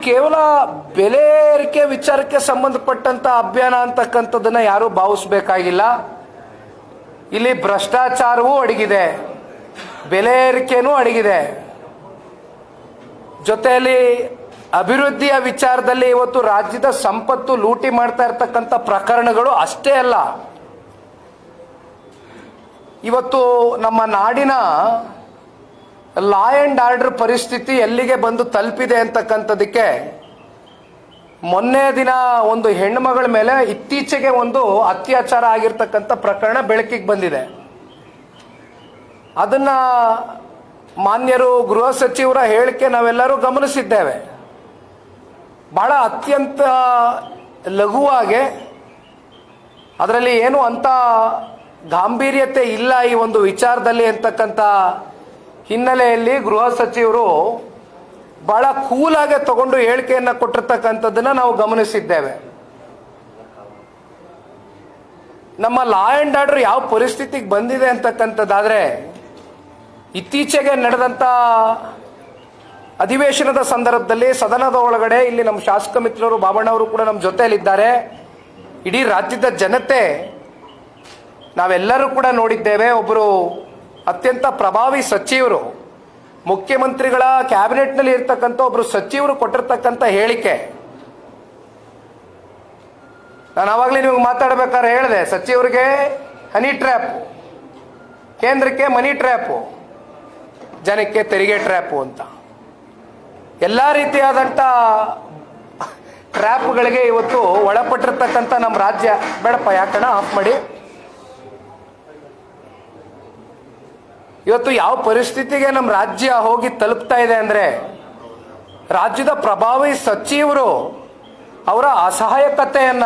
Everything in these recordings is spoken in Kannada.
ಕೇವಲ ಬೆಲೆ ಏರಿಕೆ ವಿಚಾರಕ್ಕೆ ಸಂಬಂಧಪಟ್ಟಂತ ಅಭಿಯಾನ ಅಂತಕ್ಕಂಥದ್ದನ್ನ ಯಾರು ಭಾವಿಸಬೇಕಾಗಿಲ್ಲ. ಇಲ್ಲಿ ಭ್ರಷ್ಟಾಚಾರವೂ ಅಡಗಿದೆ, ಬೆಲೆ ಏರಿಕೆನೂ ಅಡಗಿದೆ, ಜೊತೆಯಲ್ಲಿ ಅಭಿವೃದ್ಧಿಯ ವಿಚಾರದಲ್ಲಿ ಇವತ್ತು ರಾಜ್ಯದ ಸಂಪತ್ತು ಲೂಟಿ ಮಾಡ್ತಾ ಇರ್ತಕ್ಕಂಥ ಪ್ರಕರಣಗಳು ಅಷ್ಟೇ ಅಲ್ಲ, ಇವತ್ತು ನಮ್ಮ ನಾಡಿನ ಲಾ ಅಂಡ್ ಆರ್ಡರ್ ಪರಿಸ್ಥಿತಿ ಎಲ್ಲಿಗೆ ಬಂದು ತಲುಪಿದೆ ಅಂತಕ್ಕಂಥದಕ್ಕೆ ಮೊನ್ನೆ ದಿನ ಒಂದು ಹೆಣ್ಣುಮಗಳ ಮೇಲೆ ಇತ್ತೀಚೆಗೆ ಒಂದು ಅತ್ಯಾಚಾರ ಆಗಿರ್ತಕ್ಕಂಥ ಪ್ರಕರಣ ಬೆಳಕಿಗೆ ಬಂದಿದೆ. ಅದನ್ನ ಮಾನ್ಯರು ಗೃಹ ಸಚಿವರ ಹೇಳಿಕೆ ನಾವೆಲ್ಲರೂ ಗಮನಿಸಿದ್ದೇವೆ. ಬಹಳ ಅತ್ಯಂತ ಲಘುವಾಗಿ, ಅದರಲ್ಲಿ ಏನು ಅಂತ ಗಾಂಭೀರ್ಯತೆ ಇಲ್ಲ ಈ ಒಂದು ವಿಚಾರದಲ್ಲಿ ಅಂತಕ್ಕಂಥ ಹಿನ್ನೆಲೆಯಲ್ಲಿ ಗೃಹ ಸಚಿವರು ಬಹಳ ಕೂಲಾಗಿ ತಗೊಂಡು ಹೇಳಿಕೆಯನ್ನು ಕೊಟ್ಟಿರ್ತಕ್ಕಂಥದ್ದನ್ನ ನಾವು ಗಮನಿಸಿದ್ದೇವೆ. ನಮ್ಮ ಲಾ ಅಂಡ್ ಆರ್ಡರ್ ಯಾವ ಪರಿಸ್ಥಿತಿಗೆ ಬಂದಿದೆ ಅಂತಕ್ಕಂಥದ್ದಾದ್ರೆ, ಇತ್ತೀಚೆಗೆ ನಡೆದಂತ ಅಧಿವೇಶನದ ಸಂದರ್ಭದಲ್ಲಿ ಸದನದ ಒಳಗಡೆ ಇಲ್ಲಿ ನಮ್ಮ ಶಾಸಕ ಮಿತ್ರರು ಬಾಬಣ್ಣವರು ಕೂಡ ನಮ್ಮ ಜೊತೆಯಲ್ಲಿದ್ದಾರೆ. ಇಡೀ ರಾಜ್ಯದ ಜನತೆ ನಾವೆಲ್ಲರೂ ಕೂಡ ನೋಡಿದ್ದೇವೆ. ಒಬ್ಬರು ಅತ್ಯಂತ ಪ್ರಭಾವಿ ಸಚಿವರು, ಮುಖ್ಯಮಂತ್ರಿಗಳ ಕ್ಯಾಬಿನೆಟ್ನಲ್ಲಿ ಇರ್ತಕ್ಕಂಥ ಒಬ್ಬರು ಸಚಿವರು ಕೊಟ್ಟಿರ್ತಕ್ಕಂಥ ಹೇಳಿಕೆ, ನಾನು ಆವಾಗಲೇ ನಿಮಗೆ ಮಾತಾಡಬೇಕಾದ್ರೆ ಹೇಳಿದೆ, ಸಚಿವರಿಗೆ ಹನಿ ಟ್ರ್ಯಾಪ್, ಕೇಂದ್ರಕ್ಕೆ ಮನಿ ಟ್ರ್ಯಾಪು, ಜನಕ್ಕೆ ತೆರಿಗೆ ಟ್ರ್ಯಾಪು ಅಂತ ಎಲ್ಲ ರೀತಿಯಾದಂಥ ಟ್ರ್ಯಾಪ್ಗಳಿಗೆ ಇವತ್ತು ಒಳಪಟ್ಟಿರ್ತಕ್ಕಂಥ ನಮ್ಮ ರಾಜ್ಯ. ಬೇಡಪ್ಪ ಯಾಕಣ ಆಫ್ ಮಾಡಿ. ಇವತ್ತು ಯಾವ ಪರಿಸ್ಥಿತಿಗೆ ನಮ್ಮ ರಾಜ್ಯ ಹೋಗಿ ತಲುಪ್ತಾ ಇದೆ ಅಂದ್ರೆ, ರಾಜ್ಯದ ಪ್ರಭಾವಿ ಸಚಿವರು ಅವರ ಅಸಹಾಯಕತೆಯನ್ನ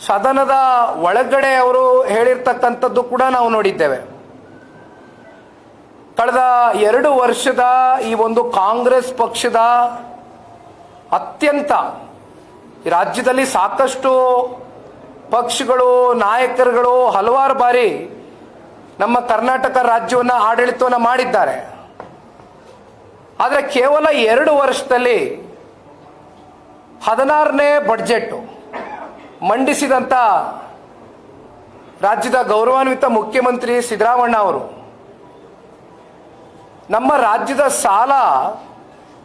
ಸದನದ ಒಳಗಡೆ ಅವರು ಹೇಳಿರ್ತಕ್ಕಂಥದ್ದು ಕೂಡ ನಾವು ನೋಡಿದ್ದೇವೆ. ಕಳೆದ 2 ವರ್ಷದ ಈ ಒಂದು ಕಾಂಗ್ರೆಸ್ ಪಕ್ಷದ ಅತ್ಯಂತ ರಾಜ್ಯದಲ್ಲಿ ಸಾಕಷ್ಟು ಪಕ್ಷಗಳು, ನಾಯಕರುಗಳು ಹಲವಾರು ಬಾರಿ ನಮ್ಮ ಕರ್ನಾಟಕ ರಾಜ್ಯವನ್ನು ಆಡಳಿತವನ್ನು ಮಾಡಿದ್ದಾರೆ. ಆದರೆ ಕೇವಲ 2 ವರ್ಷದಲ್ಲಿ 16ನೇ ಬಡ್ಜೆಟ್ ಮಂಡಿಸಿದಂಥ ರಾಜ್ಯದ ಗೌರವಾನ್ವಿತ ಮುಖ್ಯಮಂತ್ರಿ ಸಿದ್ದರಾಮಣ್ಣ ಅವರು ನಮ್ಮ ರಾಜ್ಯದ ಸಾಲ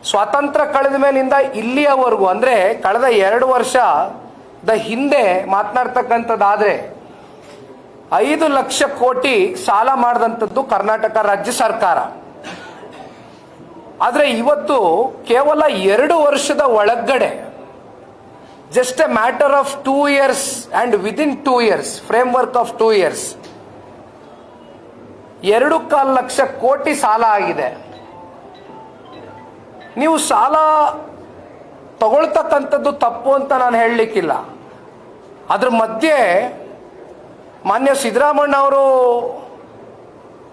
ಸ್ವಾತಂತ್ರ್ಯ ಕಳೆದ ಮೇಲಿಂದ ಇಲ್ಲಿಯವರೆಗೂ, ಅಂದರೆ ಕಳೆದ 2 ವರ್ಷದ ಹಿಂದೆ ಮಾತನಾಡ್ತಕ್ಕಂಥದ್ದಾದ್ರೆ 5 ಲಕ್ಷ ಕೋಟಿ ಸಾಲ ಮಾಡಿದಂಥದ್ದು ಕರ್ನಾಟಕ ರಾಜ್ಯ ಸರ್ಕಾರ. ಆದರೆ ಇವತ್ತು ಕೇವಲ 2 ವರ್ಷದ ಒಳಗಡೆ, just A matter of 2 years and within 2 years, framework of 2 years, 2.25 lakh ಕೋಟಿ ಸಾಲ ಆಗಿದೆ. ನೀವು ಸಾಲ ತಗೊಳ್ತಕ್ಕಂಥದ್ದು ತಪ್ಪು ಅಂತ ನಾನು ಹೇಳಲಿಕ್ಕಿಲ್ಲ. ಅದ್ರ ಮಧ್ಯೆ ಮಾನ್ಯ ಸಿದ್ದರಾಮಣ್ಣ ಅವರು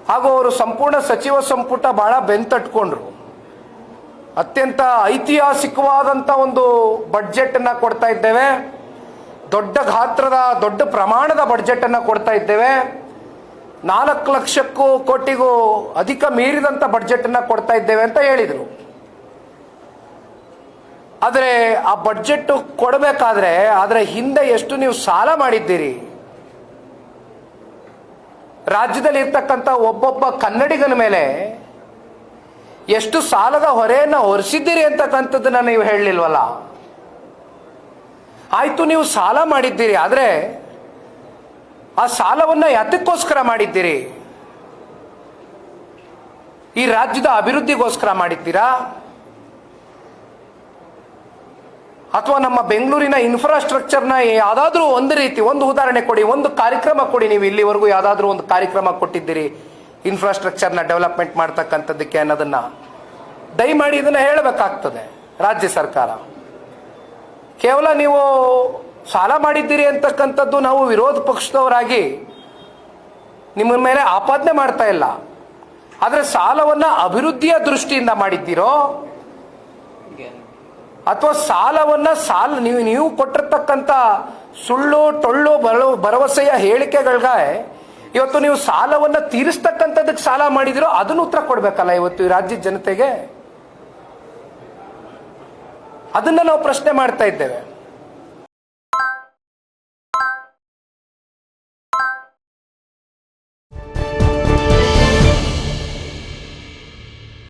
ಹಾಗೂ ಅವರು ಸಂಪೂರ್ಣ ಸಚಿವ ಸಂಪುಟ ಬಹಳ ಬೆಂತಟ್ಕೊಂಡ್ರು. ಅತ್ಯಂತ ಐತಿಹಾಸಿಕವಾದಂಥ ಒಂದು ಬಡ್ಜೆಟ್ ಅನ್ನ ಕೊಡ್ತಾ ಇದ್ದೇವೆ, ದೊಡ್ಡ ಗಾತ್ರದ ದೊಡ್ಡ ಪ್ರಮಾಣದ ಬಡ್ಜೆಟ್ ಅನ್ನ ಕೊಡ್ತಾ ಇದ್ದೇವೆ, 4 ಲಕ್ಷಕ್ಕೂ ಕೋಟಿಗೂ ಅಧಿಕ ಮೀರಿದಂಥ ಬಡ್ಜೆಟ್ ಅನ್ನ ಕೊಡ್ತಾ ಇದ್ದೇವೆ ಅಂತ ಹೇಳಿದರು. ಆದರೆ ಆ ಬಡ್ಜೆಟ್ ಕೊಡಬೇಕಾದ್ರೆ ಅದರ ಹಿಂದೆ ಎಷ್ಟು ನೀವು ಸಾಲ ಮಾಡಿದ್ದೀರಿ, ರಾಜ್ಯದಲ್ಲಿ ಇರ್ತಕ್ಕಂಥ ಒಬ್ಬೊಬ್ಬ ಕನ್ನಡಿಗನ ಮೇಲೆ ಎಷ್ಟು ಸಾಲದ ಹೊರೆಯನ್ನು ಹೊರಿಸಿದ್ದೀರಿ ಅಂತಕ್ಕಂಥದ್ದನ್ನ ನೀವು ಹೇಳಲಿಲ್ವಲ್ಲ. ಆಯ್ತು, ನೀವು ಸಾಲ ಮಾಡಿದ್ದೀರಿ, ಆದರೆ ಆ ಸಾಲವನ್ನ ಯಾತಕ್ಕೋಸ್ಕರ ಮಾಡಿದ್ದೀರಿ? ಈ ರಾಜ್ಯದ ಅಭಿವೃದ್ಧಿಗೋಸ್ಕರ ಮಾಡಿದ್ದೀರಾ, ಅಥವಾ ನಮ್ಮ ಬೆಂಗಳೂರಿನ ಇನ್ಫ್ರಾಸ್ಟ್ರಕ್ಚರ್ನ ಯಾವುದಾದ್ರೂ ಒಂದು ರೀತಿ, ಒಂದು ಉದಾಹರಣೆ ಕೊಡಿ, ಒಂದು ಕಾರ್ಯಕ್ರಮ ಕೊಡಿ. ನೀವು ಇಲ್ಲಿವರೆಗೂ ಯಾವುದಾದ್ರೂ ಒಂದು ಕಾರ್ಯಕ್ರಮ ಕೊಟ್ಟಿದ್ದೀರಿ ಇನ್ಫ್ರಾಸ್ಟ್ರಕ್ಚರ್ನ ಡೆವಲಪ್ಮೆಂಟ್ ಮಾಡ್ತಕ್ಕಂಥದ್ದಕ್ಕೆ ಅನ್ನೋದನ್ನ ದಯಮಾಡಿ ಇದನ್ನ ಹೇಳಬೇಕಾಗ್ತದೆ ರಾಜ್ಯ ಸರ್ಕಾರ. ಕೇವಲ ನೀವು ಸಾಲ ಮಾಡಿದ್ದೀರಿ ಅಂತಕ್ಕಂಥದ್ದು ನಾವು ವಿರೋಧ ಪಕ್ಷದವರಾಗಿ ನಿಮ್ಮ ಮೇಲೆ ಆಪಾದನೆ ಮಾಡ್ತಾ ಇಲ್ಲ. ಆದರೆ ಸಾಲವನ್ನ ಅಭಿವೃದ್ಧಿಯ ದೃಷ್ಟಿಯಿಂದ ಮಾಡಿದ್ದೀರೋ ಅಥವಾ ಸಾಲವನ್ನ ನೀವು ಕೊಟ್ಟಿರ್ತಕ್ಕಂಥ ಸುಳ್ಳು ಟೊಳ್ಳು ಭರವಸೆಯ ಹೇಳಿಕೆಗಳಿಗೆ ಇವತ್ತು ನೀವು ಸಾಲವನ್ನ ತೀರಿಸ್ತಕ್ಕಂಥದ್ದಕ್ಕೆ ಸಾಲ ಮಾಡಿದಿರೋ ಅದನ್ನು ಉತ್ತರ ಕೊಡ್ಬೇಕಲ್ಲ ಇವತ್ತು ಈ ರಾಜ್ಯದ ಜನತೆಗೆ. ಅದನ್ನ ನಾವು ಪ್ರಶ್ನೆ ಮಾಡ್ತಾ ಇದ್ದೇವೆ.